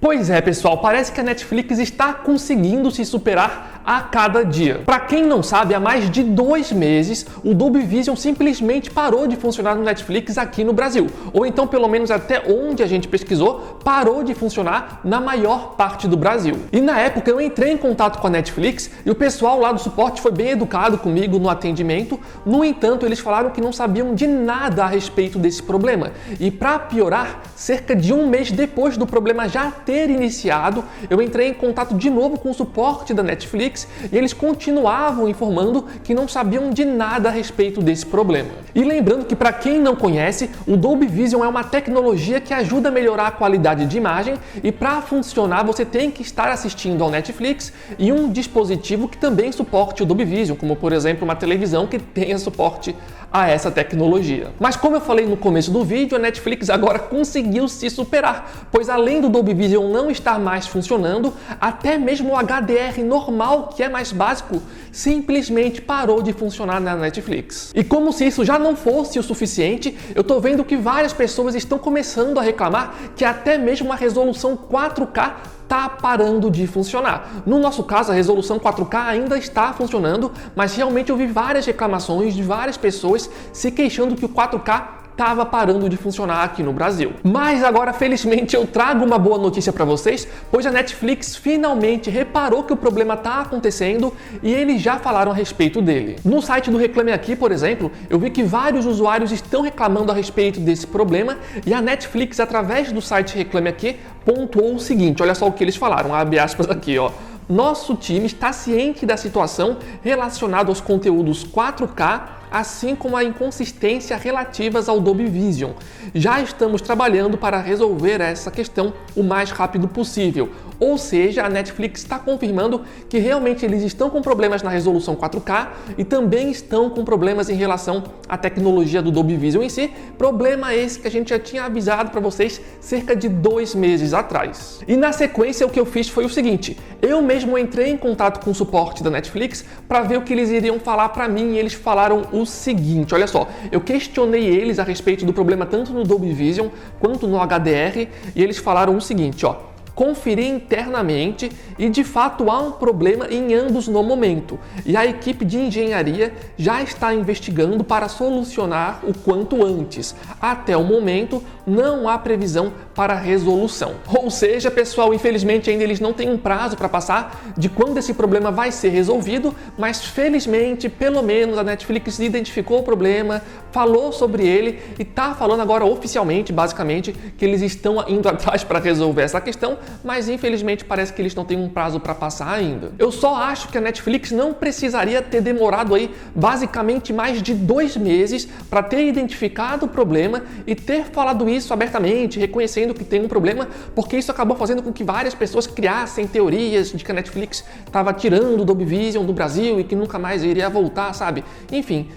Pois é, pessoal, parece que a Netflix está conseguindo se superar a cada dia. Para quem não sabe, há mais de 2 meses, o Dolby Vision simplesmente parou de funcionar no Netflix aqui no Brasil. Ou então, pelo menos até onde a gente pesquisou, parou de funcionar na maior parte do Brasil. E na época eu entrei em contato com a Netflix e o pessoal lá do suporte foi bem educado comigo no atendimento. No entanto, eles falaram que não sabiam de nada a respeito desse problema. E para piorar, cerca de 1 mês depois do problema já ter iniciado, eu entrei em contato de novo com o suporte da Netflix e eles continuavam informando que não sabiam de nada a respeito desse problema. E lembrando que, para quem não conhece, o Dolby Vision é uma tecnologia que ajuda a melhorar a qualidade de imagem e para funcionar você tem que estar assistindo ao Netflix e um dispositivo que também suporte o Dolby Vision, como por exemplo uma televisão que tenha suporte a essa tecnologia. Mas como eu falei no começo do vídeo, a Netflix agora conseguiu se superar, pois além do Dolby Vision não estar mais funcionando, até mesmo o HDR normal, que é mais básico, simplesmente parou de funcionar na Netflix. E como se isso já não fosse o suficiente, eu tô vendo que várias pessoas estão começando a reclamar que até mesmo a resolução 4K está parando de funcionar. No nosso caso, a resolução 4K ainda está funcionando, mas realmente eu vi várias reclamações de várias pessoas se queixando que o 4K estava parando de funcionar aqui no Brasil. Mas agora, felizmente, eu trago uma boa notícia para vocês, pois a Netflix finalmente reparou que o problema está acontecendo e eles já falaram a respeito dele. No site do Reclame Aqui, por exemplo, eu vi que vários usuários estão reclamando a respeito desse problema e a Netflix, através do site Reclame Aqui, pontuou o seguinte, olha só o que eles falaram, abre aspas aqui, ó. Nosso time está ciente da situação relacionada aos conteúdos 4K, assim como a inconsistência relativas ao Dolby Vision. Já estamos trabalhando para resolver essa questão o mais rápido possível. Ou seja, a Netflix está confirmando que realmente eles estão com problemas na resolução 4K e também estão com problemas em relação à tecnologia do Dolby Vision em si. Problema esse que a gente já tinha avisado para vocês cerca de 2 meses atrás. E na sequência o que eu fiz foi o seguinte, eu mesmo entrei em contato com o suporte da Netflix para ver o que eles iriam falar para mim e eles falaram o seguinte, olha só, eu questionei eles a respeito do problema tanto no Dolby Vision quanto no HDR e eles falaram o seguinte, ó, conferi internamente e de fato há um problema em ambos no momento e a equipe de engenharia já está investigando para solucionar o quanto antes. Até o momento não há previsão para resolução. Ou seja, pessoal, infelizmente ainda eles não têm um prazo para passar de quando esse problema vai ser resolvido, mas felizmente pelo menos a Netflix identificou o problema, falou sobre ele e está falando agora oficialmente, basicamente, que eles estão indo atrás para resolver essa questão, mas infelizmente parece que eles não têm um prazo para passar ainda. Eu só acho que a Netflix não precisaria ter demorado aí basicamente mais de 2 meses para ter identificado o problema e ter falado isso abertamente, reconhecendo que tem um problema, porque isso acabou fazendo com que várias pessoas criassem teorias de que a Netflix estava tirando o Dolby Vision do Brasil e que nunca mais iria voltar, sabe? Enfim,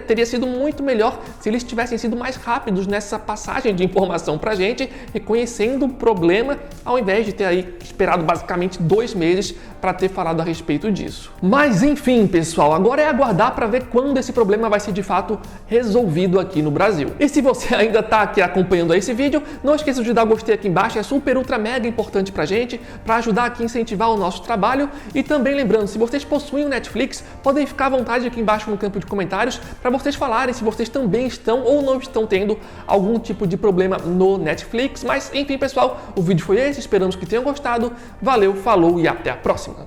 teria sido muito melhor se eles tivessem sido mais rápidos nessa passagem de informação pra gente, reconhecendo o problema, ao invés de ter aí esperado basicamente 2 meses para ter falado a respeito disso. Mas enfim, pessoal, agora é aguardar para ver quando esse problema vai ser de fato resolvido aqui no Brasil. E se você ainda está aqui acompanhando esse vídeo, não esqueça de dar gostei aqui embaixo, é super ultra mega importante pra gente, para ajudar aqui a incentivar o nosso trabalho. E também lembrando, se vocês possuem o Netflix, podem ficar à vontade aqui embaixo no campo de comentários para vocês falarem se vocês também estão ou não estão tendo algum tipo de problema no Netflix. Mas enfim, pessoal, o vídeo foi esse, esperamos que tenham gostado. Valeu, falou e até a próxima!